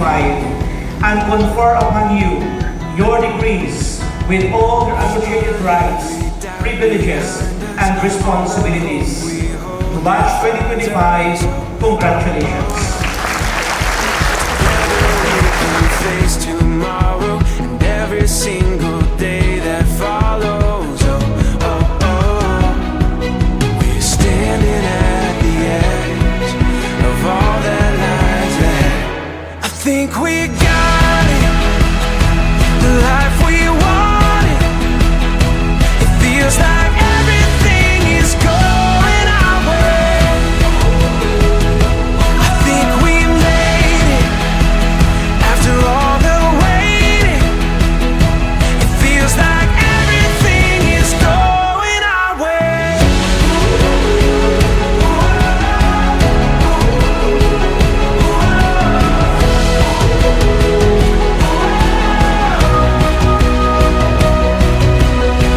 and confer upon you your degrees with all their associated rights, privileges, and responsibilities. To March 2025, congratulations. Face tomorrow and every single day that follows. Oh, oh, oh. We're standing at the edge of all that lies ahead. I think we got it, the life we wanted. It feels like everything is going our way. I think we made it after all the waiting. It feels like everything is going our way.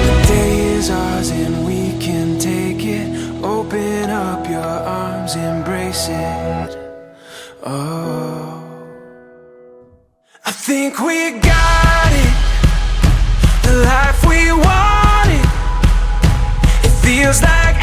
The day is ours and we can take it. Open up your arms, embrace it. Oh, I think we got it, the life we wanted. It feels like